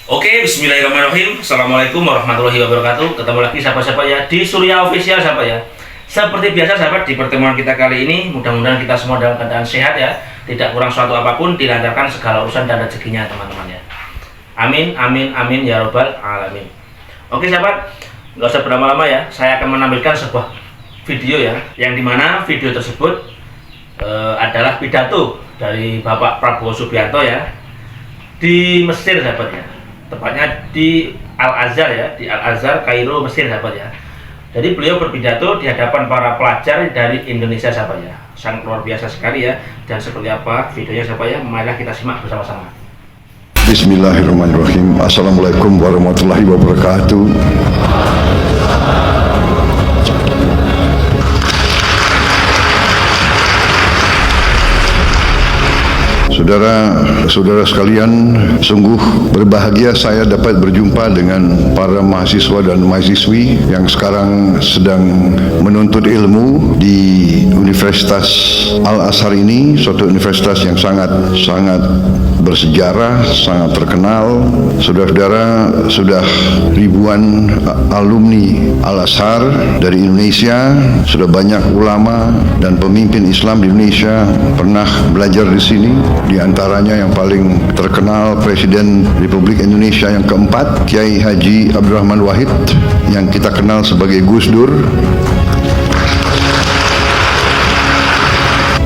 Oke, bismillahirrahmanirrahim. Assalamualaikum warahmatullahi wabarakatuh. Ketemu lagi sahabat-sahabat ya di Surya Official sahabat ya. Seperti biasa sahabat, di pertemuan kita kali ini mudah-mudahan kita semua dalam keadaan sehat ya, tidak kurang suatu apapun, dilancarkan segala urusan dan rezekinya teman-teman ya. Amin, amin, amin ya robbal alamin. Oke sahabat, nggak usah berlama-lama ya. Saya akan menampilkan sebuah video ya, yang dimana video tersebut adalah pidato dari Bapak Prabowo Subianto ya di Mesir sahabat ya. Tepatnya di Al-Azhar ya, di Al-Azhar Kairo Mesir sahabat ya. Jadi beliau berpidato di hadapan para pelajar dari Indonesia sahabat ya. Sangat luar biasa sekali ya. Dan seperti apa videonya sahabat ya, marilah kita simak bersama-sama. Bismillahirrahmanirrahim. Assalamualaikum warahmatullahi wabarakatuh. Saudara-saudara sekalian, sungguh berbahagia saya dapat berjumpa dengan para mahasiswa dan mahasiswi yang sekarang sedang menuntut ilmu di Universitas Al-Azhar ini, suatu universitas yang sangat bersejarah, sangat terkenal. Saudara-saudara, sudah ribuan alumni Al-Azhar dari Indonesia, sudah banyak ulama dan pemimpin Islam di Indonesia pernah belajar di sini. Di antaranya yang paling terkenal Presiden Republik Indonesia yang keempat, Kiai Haji Abdurrahman Wahid, yang kita kenal sebagai Gus Dur.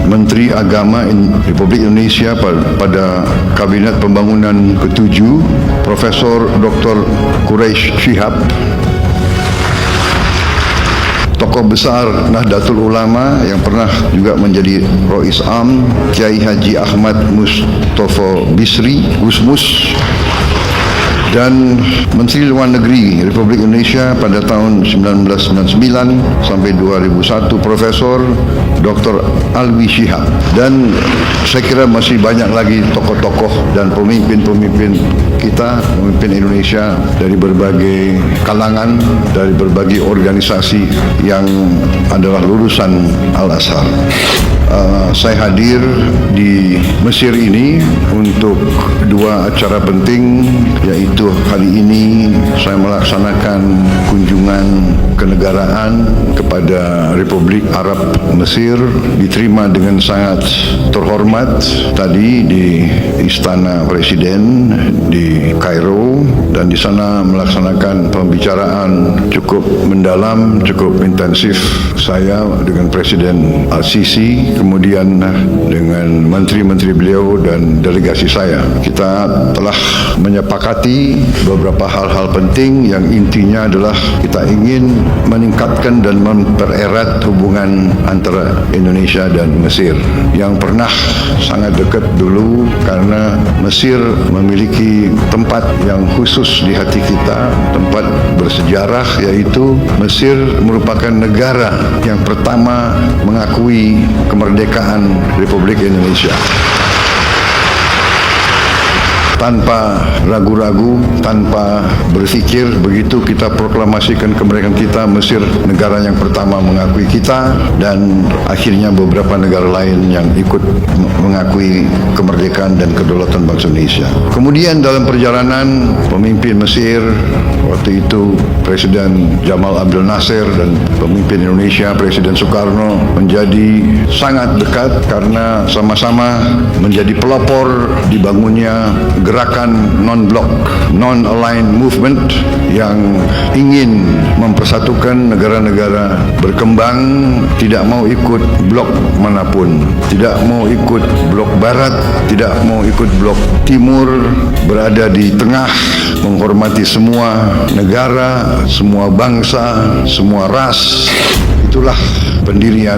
Menteri Agama Republik Indonesia pada Kabinet Pembangunan ke-7, Profesor Dr. Quraish Shihab. Tokoh besar Nahdlatul Ulama yang pernah juga menjadi Rois Am, Kiai Haji Ahmad Mustofa Bisri, Gusmus. Dan Menteri Luar Negeri Republik Indonesia pada tahun 1999 sampai 2001, Profesor Dr. Alwi Shihab. Dan saya kira masih banyak lagi tokoh-tokoh dan pemimpin-pemimpin kita, pemimpin Indonesia dari berbagai kalangan, dari berbagai organisasi yang adalah lulusan Al-Azhar. Saya hadir di Mesir ini untuk dua acara penting, yaitu hari ini saya melaksanakan kunjungan kenegaraan kepada Republik Arab Mesir, diterima dengan sangat terhormat tadi di Istana Presiden di Kairo, dan di sana melaksanakan pembicaraan cukup mendalam, cukup intensif saya dengan Presiden Al-Sisi, kemudian dengan menteri-menteri beliau dan delegasi saya. Kita telah menyepakati beberapa hal-hal penting yang intinya adalah kita ingin meningkatkan dan mempererat hubungan antara Indonesia dan Mesir yang pernah sangat dekat dulu, karena Mesir memiliki tempat yang khusus di hati kita, tempat bersejarah, yaitu Mesir merupakan negara yang pertama mengakui kemerdekaan Republik Indonesia. Tanpa ragu-ragu, tanpa berpikir, begitu kita proklamasikan kemerdekaan kita, Mesir negara yang pertama mengakui kita, dan akhirnya beberapa negara lain yang ikut mengakui kemerdekaan dan kedaulatan bangsa Indonesia. Kemudian dalam perjalanan pemimpin Mesir waktu itu, Presiden Jamal Abdel Nasser, dan pemimpin Indonesia Presiden Soekarno menjadi sangat dekat karena sama-sama menjadi pelopor dibangunnya gerakan non-blok, non-aligned movement yang ingin mempersatukan negara-negara berkembang, tidak mau ikut blok manapun, tidak mau ikut blok barat, tidak mau ikut blok timur, berada di tengah, menghormati semua negara, semua bangsa, semua ras. Itulah pendirian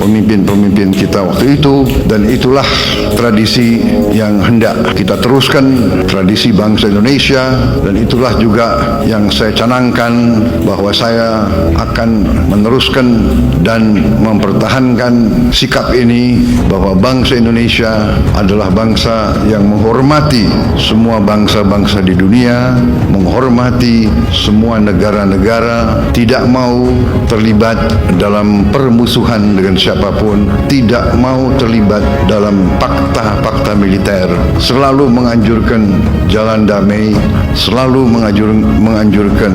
pemimpin-pemimpin kita waktu itu, dan itulah tradisi yang hendak kita teruskan, tradisi bangsa Indonesia, dan itulah juga yang saya canangkan bahwa saya akan meneruskan dan mempertahankan sikap ini, bahwa bangsa Indonesia adalah bangsa yang menghormati semua bangsa-bangsa di dunia, menghormati semua negara-negara, tidak mau terlibat dalam permusuhan dengan siapapun, tidak mau terlibat dalam fakta-fakta militer, selalu menganjurkan jalan damai, selalu menganjurkan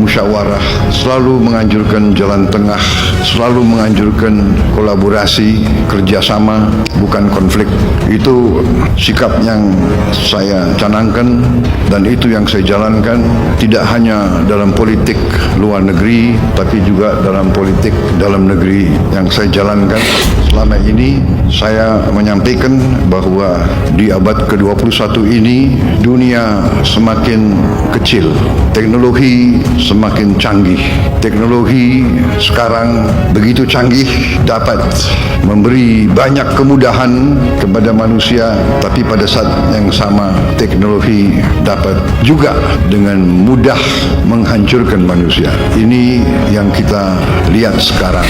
musyawarah, selalu menganjurkan jalan tengah, selalu menganjurkan kolaborasi, kerjasama, bukan konflik. Itu sikap yang saya canangkan dan itu yang saya jalankan, tidak hanya dalam politik luar negeri tapi juga dalam politik dalam negeri yang saya jalankan. Selama ini saya menyampaikan bahwa di abad ke-21 ini dunia semakin kecil, teknologi semakin canggih. Teknologi sekarang begitu canggih, dapat memberi banyak kemudahan kepada manusia, tapi pada saat yang sama teknologi dapat juga dengan mudah menghancurkan manusia. Ini yang kita lihat sekarang.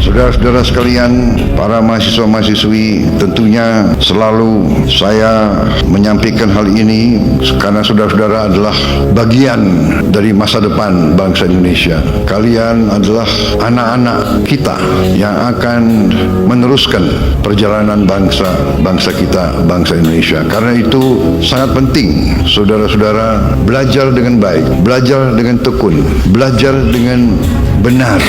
Saudara-saudara sekalian, para mahasiswa-mahasiswi, tentunya selalu saya menyampaikan hal ini karena saudara-saudara adalah bagian dari masa depan bangsa Indonesia. Kalian adalah anak-anak kita yang akan meneruskan perjalanan bangsa kita, bangsa Indonesia. Karena itu sangat penting saudara-saudara belajar dengan baik, belajar dengan tekun, belajar dengan benar.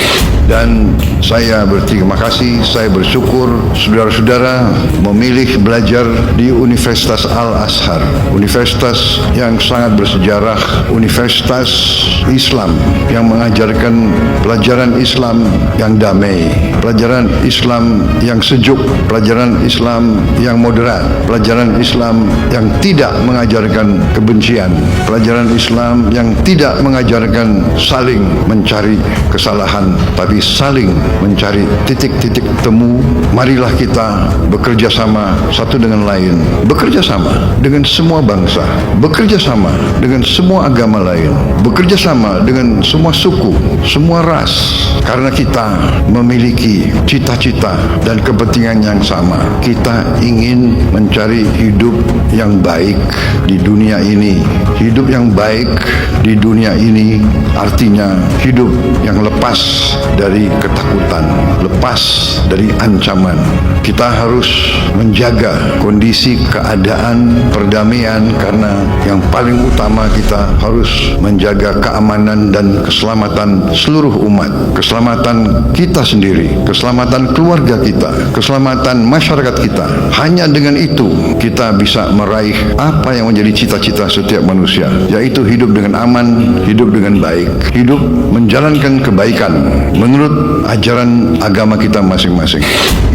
Dan saya berterima kasih, saya bersyukur saudara-saudara memilih belajar di Universitas Al-Azhar, universitas yang sangat bersejarah, universitas Islam yang mengajarkan pelajaran Islam yang damai, pelajaran Islam yang sejuk, pelajaran Islam yang moderat, pelajaran Islam yang tidak mengajarkan kebencian, pelajaran Islam yang tidak mengajarkan saling mencari kesalahan, tapi saling mencari titik-titik temu. Marilah kita bekerja sama satu dengan lain, bekerja sama dengan semua bangsa, bekerja sama dengan semua agama lain, bekerja sama dengan semua suku, semua ras, karena kita memiliki cita-cita dan kepentingan yang sama. Kita ingin mencari hidup yang baik di dunia ini. Hidup yang baik di dunia ini artinya hidup yang lepas dari ketakutan, lepas dari ancaman. Kita harus menjaga kondisi keadaan perdamaian karena yang paling utama kita harus menjaga keamanan dan keselamatan seluruh umat, keselamatan kita sendiri, keselamatan keluarga kita, keselamatan masyarakat kita. Hanya dengan itu kita bisa meraih apa yang menjadi cita-cita setiap manusia, yaitu hidup dengan aman, hidup dengan baik, hidup menjalankan kebaikan menurut ajaran agama kita masing-masing.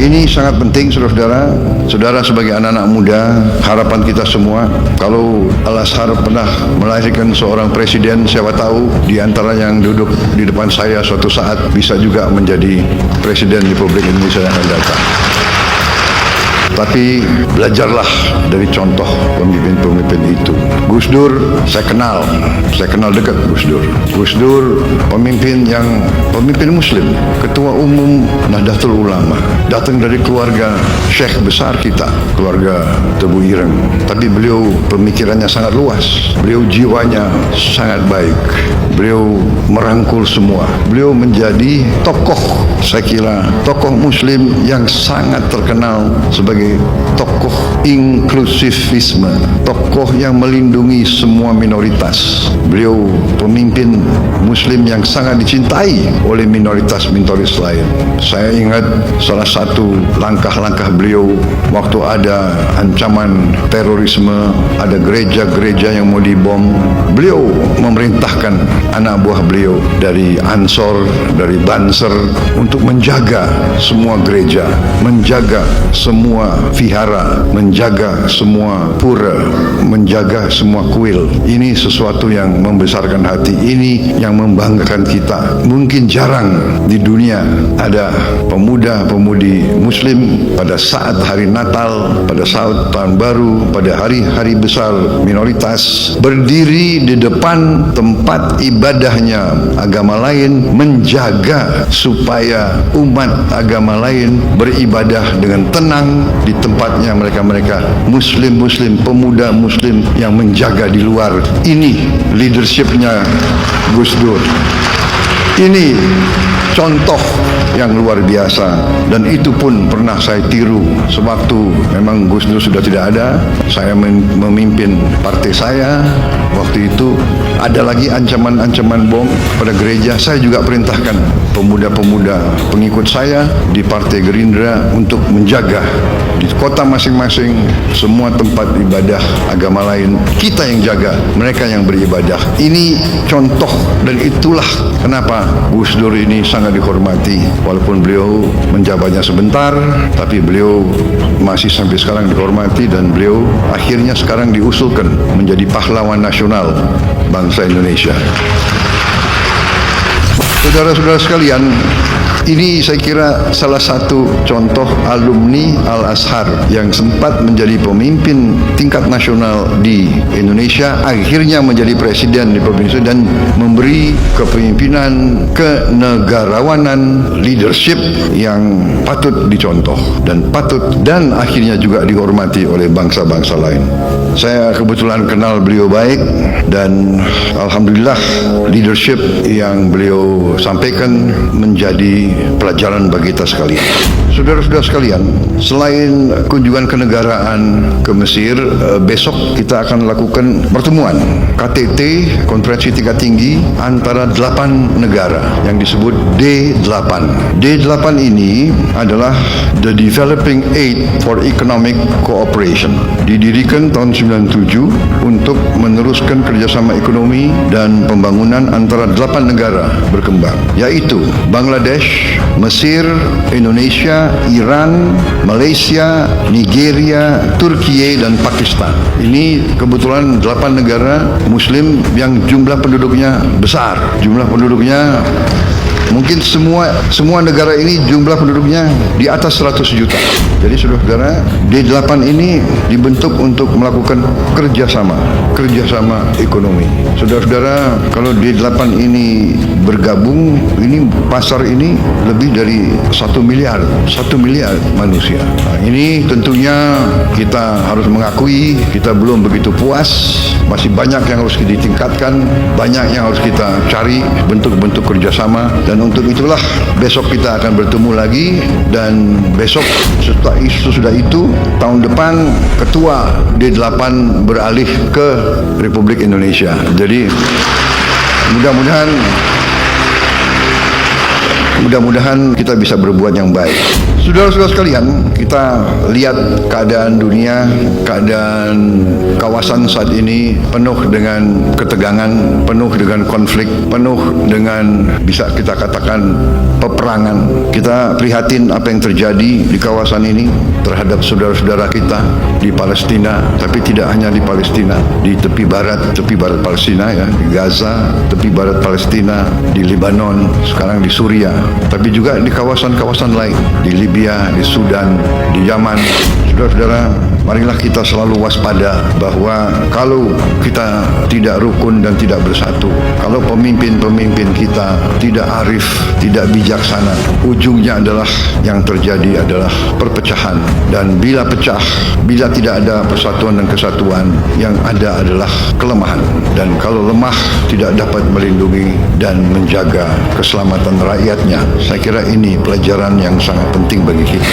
Ini sangat penting saudara-saudara. Saudara sebagai anak-anak muda, harapan kita semua, kalau Al-Azhar pernah melahirkan seorang presiden, siapa tahu di antara yang duduk di depan saya suatu saat bisa juga menjadi presiden Republik Indonesia yang akan datang. Tapi belajarlah dari contoh pemimpin-pemimpin itu. Gus Dur, saya kenal dekat Gus Dur. Gus Dur pemimpin Muslim, ketua umum Nahdlatul Ulama, datang dari keluarga syekh besar kita, keluarga Tebu Ireng. Tapi beliau pemikirannya sangat luas, beliau jiwanya sangat baik, beliau merangkul semua. Beliau menjadi tokoh, saya kira tokoh Muslim yang sangat terkenal sebagai tokoh inklusivisme, tokoh yang melindungi semua minoritas. Beliau pemimpin Muslim yang sangat dicintai oleh minoritas-minoritas lain. Saya ingat salah satu langkah-langkah beliau waktu ada ancaman terorisme, ada gereja-gereja yang mau dibom. Beliau memerintahkan anak buah beliau dari Ansor, dari Banser untuk menjaga semua gereja, menjaga semua vihara, menjaga semua pura, menjaga semua kuil. Ini sesuatu yang membesarkan hati, ini yang membanggakan kita. Mungkin jarang di dunia ada pemuda-pemudi Muslim pada saat hari Natal, pada saat Tahun Baru, pada hari-hari besar minoritas berdiri di depan tempat ibadahnya agama lain, menjaga supaya umat agama lain beribadah dengan tenang di tempatnya mereka Muslim, pemuda Muslim yang menjaga di luar. Ini leadershipnya Gus Dur. Ini contoh yang luar biasa, dan itu pun pernah saya tiru sewaktu memang Gus Dur sudah tidak ada. Saya memimpin partai saya. Waktu itu ada lagi ancaman-ancaman bom pada gereja. Saya juga perintahkan pemuda-pemuda pengikut saya di Partai Gerindra untuk menjaga di kota masing-masing semua tempat ibadah agama lain. Kita yang jaga, mereka yang beribadah. Ini contoh, dan itulah kenapa Gus Dur ini sangat dihormati. Walaupun beliau menjabatnya sebentar, tapi beliau masih sampai sekarang dihormati, dan beliau akhirnya sekarang diusulkan menjadi pahlawan nasional bangsa Indonesia. Saudara-saudara sekalian, ini saya kira salah satu contoh alumni Al-Azhar yang sempat menjadi pemimpin tingkat nasional di Indonesia, akhirnya menjadi presiden di Provinsi dan memberi kepemimpinan kenegarawanan, leadership yang patut dicontoh dan akhirnya juga dihormati oleh bangsa-bangsa lain. Saya kebetulan kenal beliau baik, dan alhamdulillah leadership yang beliau sampaikan menjadi pelajaran bagi kita sekalian. Saudara-saudara sekalian, selain kunjungan kenegaraan ke Mesir, besok kita akan lakukan pertemuan KTT, konferensi tingkat tinggi antara 8 negara yang disebut D8. D8 ini adalah The Developing Aid for Economic Cooperation. Didirikan tahun 97 untuk meneruskan kerjasama ekonomi dan pembangunan antara 8 negara berkembang, yaitu Bangladesh, Mesir, Indonesia, Iran, Malaysia, Nigeria, Turki, dan Pakistan. Ini kebetulan 8 negara Muslim yang jumlah penduduknya besar. Jumlah penduduknya mungkin semua negara ini jumlah penduduknya di atas 100 juta. Jadi saudara-saudara, D8 ini dibentuk untuk melakukan kerjasama ekonomi. Saudara-saudara, kalau D8 ini bergabung, ini pasar ini lebih dari 1 miliar manusia. Nah, ini tentunya kita harus mengakui kita belum begitu puas. Masih banyak yang harus ditingkatkan, banyak yang harus kita cari bentuk-bentuk kerjasama, dan untuk itulah besok kita akan bertemu lagi, dan besok sesudah itu tahun depan ketua D8 beralih ke Republik Indonesia. Jadi mudah-mudahan kita bisa berbuat yang baik. Saudara-saudara sekalian, kita lihat keadaan dunia, keadaan kawasan saat ini penuh dengan ketegangan, penuh dengan konflik, penuh dengan bisa kita katakan peperangan. Kita prihatin apa yang terjadi di kawasan ini terhadap saudara-saudara kita di Palestina, tapi tidak hanya di Palestina, di tepi barat Palestina, ya, di Gaza, tepi barat Palestina, di Lebanon, sekarang di Suriah, tapi juga di kawasan-kawasan lain, di Libya, di Sudan, di Yaman. Saudara-saudara, marilah kita selalu waspada bahwa kalau kita tidak rukun dan tidak bersatu, kalau pemimpin-pemimpin kita tidak arif, tidak bijaksana, ujungnya adalah yang terjadi adalah perpecahan. Dan bila pecah, bila tidak ada persatuan dan kesatuan, yang ada adalah kelemahan. Dan kalau lemah tidak dapat melindungi dan menjaga keselamatan rakyatnya. Saya kira ini pelajaran yang sangat penting bagi kita.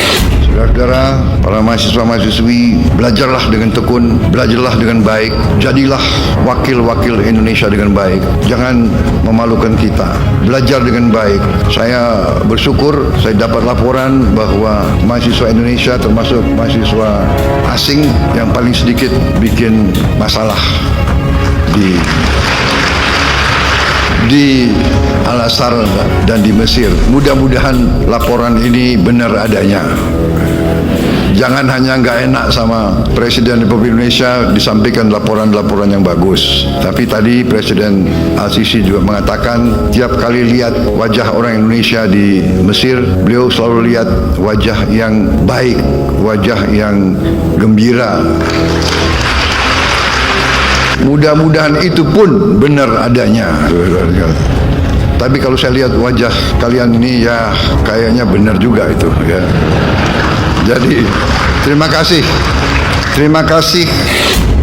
Saudara-saudara, para mahasiswa-mahasiswi, belajarlah dengan tekun, belajarlah dengan baik, jadilah wakil-wakil Indonesia dengan baik. Jangan memalukan kita, belajar dengan baik. Saya bersyukur saya dapat laporan bahwa mahasiswa Indonesia termasuk mahasiswa asing yang paling sedikit bikin masalah di Al-Azhar dan di Mesir. Mudah-mudahan laporan ini benar adanya. Jangan hanya nggak enak sama Presiden Republik Indonesia disampaikan laporan-laporan yang bagus. Tapi tadi Presiden Al-Sisi juga mengatakan tiap kali lihat wajah orang Indonesia di Mesir, beliau selalu lihat wajah yang baik, wajah yang gembira. Mudah-mudahan itu pun benar adanya. Tapi kalau saya lihat wajah kalian ini, ya kayaknya benar juga itu, ya. Jadi terima kasih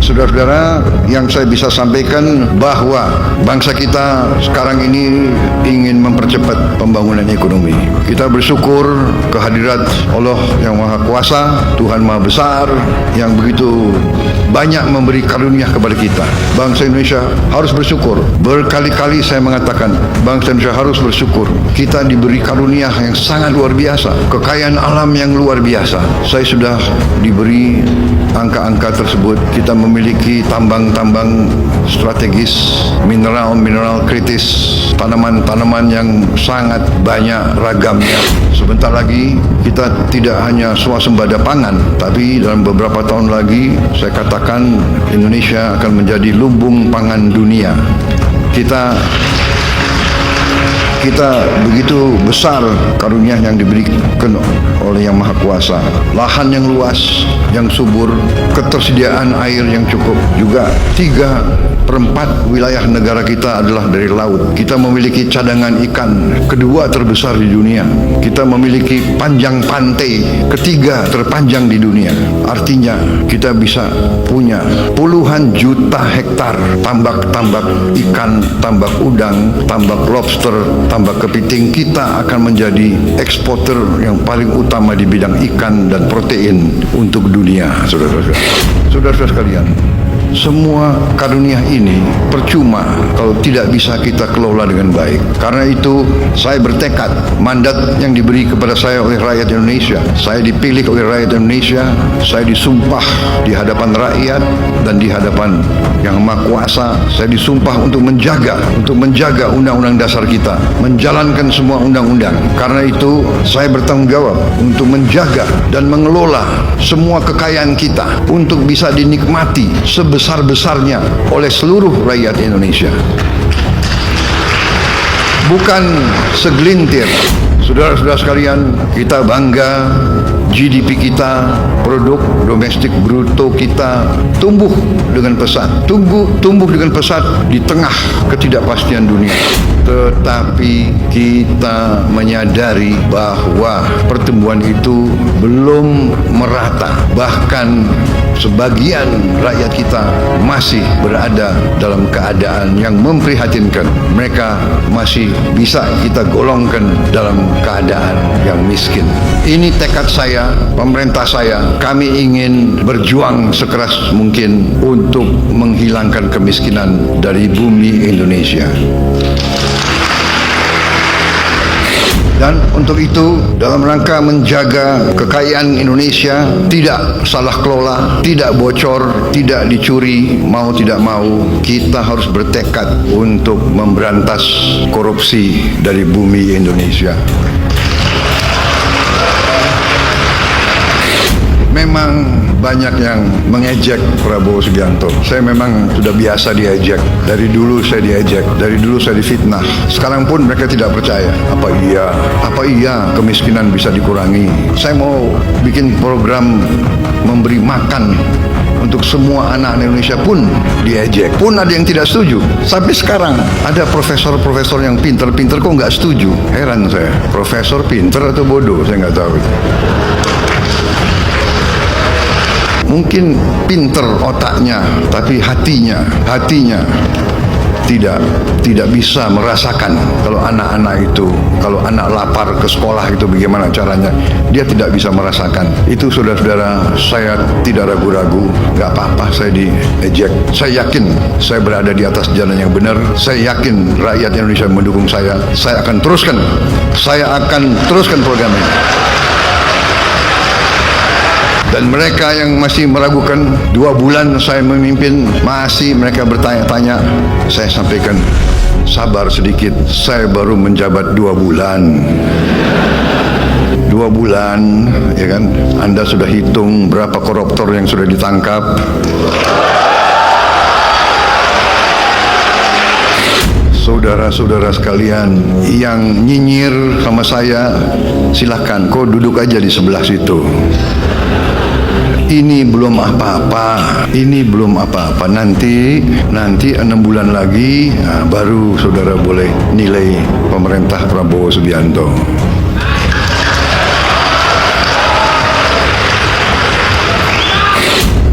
Saudara-saudara, yang saya bisa sampaikan bahwa bangsa kita sekarang ini ingin mempercepat pembangunan ekonomi. Kita bersyukur kehadirat Allah yang Maha Kuasa, Tuhan Maha Besar, yang begitu banyak memberi karunia kepada kita. Bangsa Indonesia harus bersyukur. Berkali-kali saya mengatakan, bangsa Indonesia harus bersyukur. Kita diberi karunia yang sangat luar biasa, kekayaan alam yang luar biasa. Saya sudah diberi angka-angka tersebut. Kita memiliki tambang-tambang strategis, mineral-mineral kritis, tanaman-tanaman yang sangat banyak ragamnya. Sebentar lagi kita tidak hanya swasembada pangan, tapi dalam beberapa tahun lagi saya katakan Indonesia akan menjadi lumbung pangan dunia. Kita begitu besar karunia yang diberikan oleh Yang Maha Kuasa. Lahan yang luas, yang subur, ketersediaan air yang cukup. Juga 3/4 wilayah negara kita adalah dari laut. Kita memiliki cadangan ikan kedua terbesar di dunia. Kita memiliki panjang pantai ketiga terpanjang di dunia. Artinya kita bisa punya puluhan juta hektar tambak-tambak ikan, tambak udang, tambak lobster, tambak kepiting. Kita akan menjadi eksporter yang paling utama di bidang ikan dan protein untuk dunia, saudara-saudara. Saudara-saudara sekalian, semua karunia ini percuma kalau tidak bisa kita kelola dengan baik. Karena itu saya bertekad, mandat yang diberi kepada saya oleh rakyat Indonesia, saya dipilih oleh rakyat Indonesia, saya disumpah di hadapan rakyat dan di hadapan Yang Maha Kuasa, saya disumpah untuk menjaga undang-undang dasar kita, menjalankan semua undang-undang. Karena itu saya bertanggung jawab untuk menjaga dan mengelola semua kekayaan kita untuk bisa dinikmati sebesar-besarnya oleh seluruh rakyat Indonesia. Bukan segelintir. Saudara-saudara sekalian, kita bangga GDP kita, produk domestik bruto kita tumbuh dengan pesat. Tumbuh dengan pesat di tengah ketidakpastian dunia. Tetapi kita menyadari bahwa pertumbuhan itu belum merata. Bahkan sebagian rakyat kita masih berada dalam keadaan yang memprihatinkan. Mereka masih bisa kita golongkan dalam keadaan yang miskin. Ini tekad saya, pemerintah saya. Kami ingin berjuang sekeras mungkin untuk menghilangkan kemiskinan dari bumi Indonesia. Dan untuk itu, dalam rangka menjaga kekayaan Indonesia tidak salah kelola, tidak bocor, tidak dicuri, mau tidak mau kita harus bertekad untuk memberantas korupsi dari bumi Indonesia. Memang banyak yang mengejek Prabowo Subianto. Saya memang sudah biasa diejek. Dari dulu saya diejek. Dari dulu saya difitnah. Sekarang pun mereka tidak percaya. Apa iya kemiskinan bisa dikurangi? Saya mau bikin program memberi makan untuk semua anak Indonesia pun diejek. Pun ada yang tidak setuju. Sampai sekarang ada profesor-profesor yang pinter-pinter kok nggak setuju. Heran saya. Profesor pinter atau bodoh? Saya nggak tahu. Mungkin pinter otaknya, tapi hatinya tidak bisa merasakan kalau anak-anak itu, kalau anak lapar ke sekolah itu bagaimana caranya. Dia tidak bisa merasakan. Itu saudara-saudara, saya tidak ragu-ragu. Gak apa-apa saya diejek. Saya yakin saya berada di atas jalan yang benar. Saya yakin rakyat Indonesia mendukung saya. Saya akan teruskan program ini. Dan mereka yang masih meragukan, 2 bulan saya memimpin, masih mereka bertanya-tanya, saya sampaikan, sabar sedikit, saya baru menjabat 2 bulan. 2 bulan, ya kan? Anda sudah hitung berapa koruptor yang sudah ditangkap. Saudara-saudara sekalian yang nyinyir sama saya, silahkan, kau duduk aja di sebelah situ. Ini belum apa-apa. Nanti 6 bulan lagi baru saudara boleh nilai pemerintah Prabowo Subianto.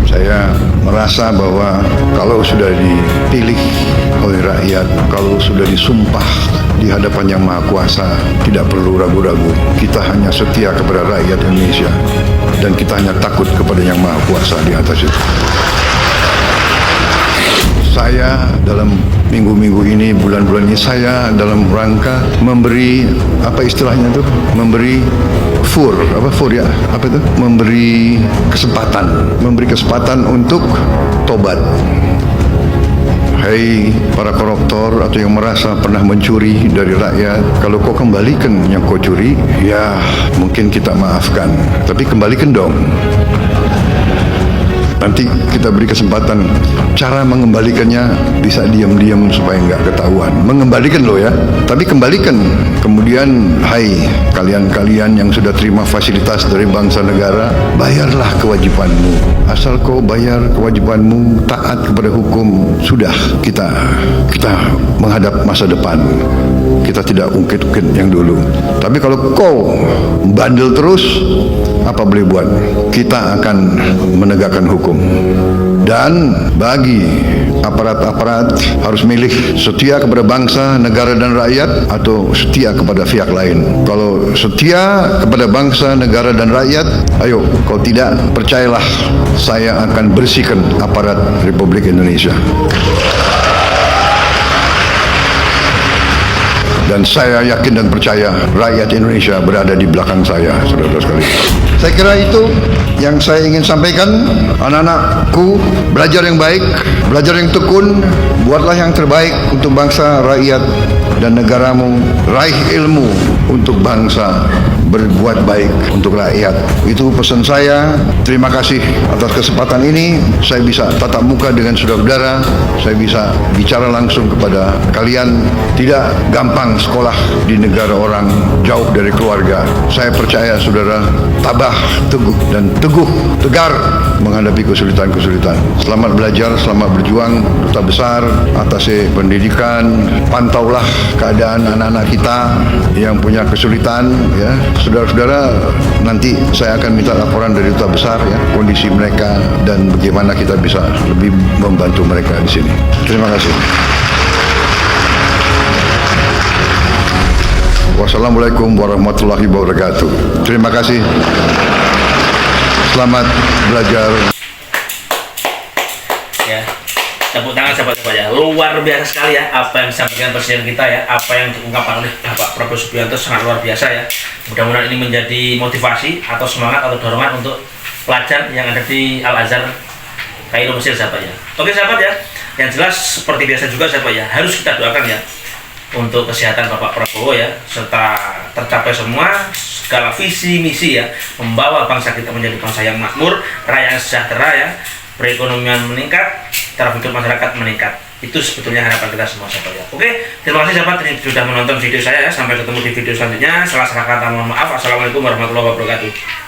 Saya merasa merasa bahwa kalau sudah dipilih oleh rakyat, kalau sudah disumpah di hadapan Yang Maha Kuasa, tidak perlu ragu-ragu. Kita hanya setia kepada rakyat Indonesia dan kita hanya takut kepada Yang Maha Kuasa di atas itu. Saya dalam minggu-minggu ini, bulan-bulan ini, saya dalam rangka memberi, apa istilahnya itu? Memberi memberi kesempatan untuk tobat. Hai para koruptor atau yang merasa pernah mencuri dari rakyat, kalau kau kembalikan yang kau curi, ya mungkin kita maafkan, tapi kembalikan dong. Nanti kita beri kesempatan. Cara mengembalikannya bisa diam-diam supaya nggak ketahuan. Mengembalikan loh ya, tapi kembalikan. Kemudian, hai kalian-kalian yang sudah terima fasilitas dari bangsa negara, bayarlah kewajibanmu. Asal kau bayar kewajibanmu, taat kepada hukum, sudah kita menghadap masa depan. Kita tidak ungkit-ungkit yang dulu. Tapi kalau kau bandel terus, apa boleh buat? Kita akan menegakkan hukum. Dan bagi aparat-aparat harus milih setia kepada bangsa, negara dan rakyat atau setia kepada pihak lain. Kalau setia kepada bangsa, negara dan rakyat, ayo. Kalau tidak, percayalah, saya akan bersihkan aparat Republik Indonesia. Dan saya yakin dan percaya rakyat Indonesia berada di belakang saya, saudara-saudara sekalian. Saya kira itu yang saya ingin sampaikan. Anak-anakku, belajar yang baik, belajar yang tekun, buatlah yang terbaik untuk bangsa, rakyat, dan negaramu. Raih ilmu untuk bangsa, berbuat baik untuk rakyat. Itu pesan saya. Terima kasih atas kesempatan ini. Saya bisa tatap muka dengan saudara-saudara. Saya bisa bicara langsung kepada kalian. Tidak gampang sekolah di negara orang, jauh dari keluarga. Saya percaya saudara tabah, teguh dan tegar menghadapi kesulitan-kesulitan. Selamat belajar, selamat berjuang, Duta Besar, atase pendidikan. Pantaulah keadaan anak-anak kita yang punya kesulitan, ya. Saudara-saudara, nanti saya akan minta laporan dari Duta Besar, ya, kondisi mereka dan bagaimana kita bisa lebih membantu mereka di sini. Terima kasih. Wassalamualaikum warahmatullahi wabarakatuh. Terima kasih. Selamat belajar. Ya, tepuk tangan sahabat-sahabat ya. Luar biasa sekali ya apa yang disampaikan Presiden kita ya, apa yang diungkapkan oleh Bapak Prabowo Subianto sangat luar biasa ya. Mudah-mudahan ini menjadi motivasi atau semangat atau dorongan untuk pelajar yang ada di Al-Azhar Kairo Mesir, sahabat ya. Oke sahabat ya, yang jelas seperti biasa juga sahabat ya, harus kita doakan ya untuk kesehatan Bapak Prabowo ya, serta tercapai semua segala visi misi ya, membawa bangsa kita menjadi bangsa yang makmur, rakyat sejahtera ya, perekonomian meningkat, taraf hidup masyarakat meningkat. Itu sebetulnya harapan kita semua sahabat ya. Oke, terima kasih sahabat yang sudah menonton video saya ya. Sampai ketemu di video selanjutnya. Salah kata mohon maaf. Assalamualaikum warahmatullahi wabarakatuh.